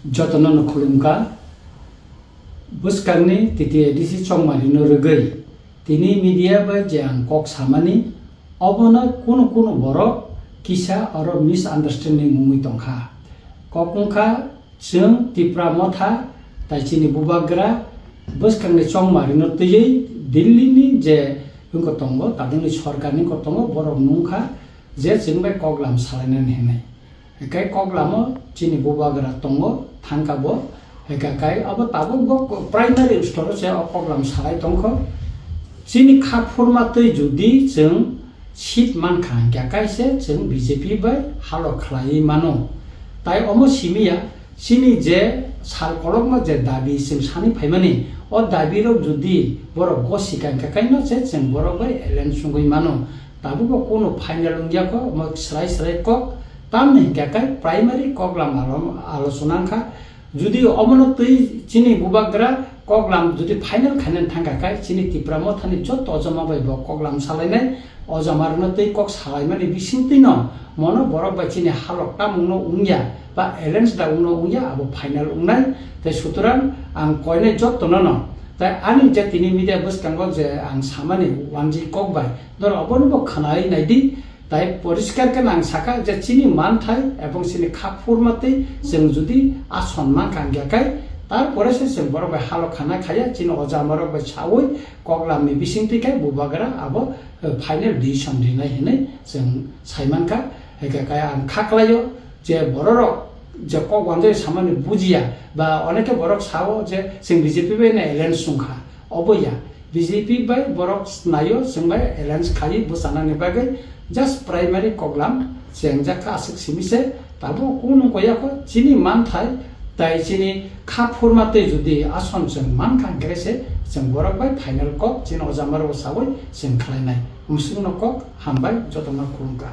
Jotono khulumka buskangni titi edisi chongmari no rugei tini media ba jang kok samani obona kuno borok kisa aro misunderstanding mumui tongkha kokungkha jeng tipra motha taisini bubagra buskangni chongmari no tiyei Delhi ni je hingko tongo tadini sorkarni ko tongo borok nungkha je jengbai koklam salainani henai kai koklamo chini bubagra tongo thangkabo kai abo tabo go primary store se koklam salai tongkho chini khapurma tei judi jeng sit mankha kai se jeng BJP bai halo khlai mano tai omo simia chini je sal kolokma je dabi sing sani phaimani o dabi rok judi borok gosikan kai no se jeng borok bai elen sungui mano tabo ko kono final ungya ko mo srai kok tamni kai primary koklam alochona kha judi omono tei chini bubagra koklam judi final khanen thangka kai chini tipramo thani jot ojama bai bo koklam salainai ojamarno tei kok salaimani bisingtino mono borok bai chini halok tamungno ungya ba elens da ungno ungya abo final ungnai tei suturan ang koine jot tonono tai ani je tini media buskango je ang samani wanji kok bai dor obon bo khanai naidi তাই পরিষ্কার কেন আং সাকা যে চিনি মানথাই এবং চিনি খাপুরমাতে जों যদি আসনমান কাঙ্গাকাই তারপরে जों বড় বাই হালো খানা খায়া চিনি অজামারক বাই সাউই কগলামনি বিসিংতিকাই বুবাগরা আবো ফাইনাল ডিসিশন দিনাই হেনে जों সাইমানকা হেকাকাই আং খাকলাयो যে বড়রক যে কগওয়ানজে সামান্য বুজিয়া বা অনেকে বড়ক সাও যে जों বিজেপি বাই না এলায়েন্স সুংখা অবয়া বিজেপি বাই বড়ক নাयो जों বাই এলায়েন্স খাই বুসানানি বাগै just primary koklam jengjaka asik simise tabo kuno koyako chini manthai tai chini khapurmate judi ason jeng mankhang grese jeng borok bai final kok chini ojamaro sawoi jeng khlainai musungno kok hambai jotona khulungka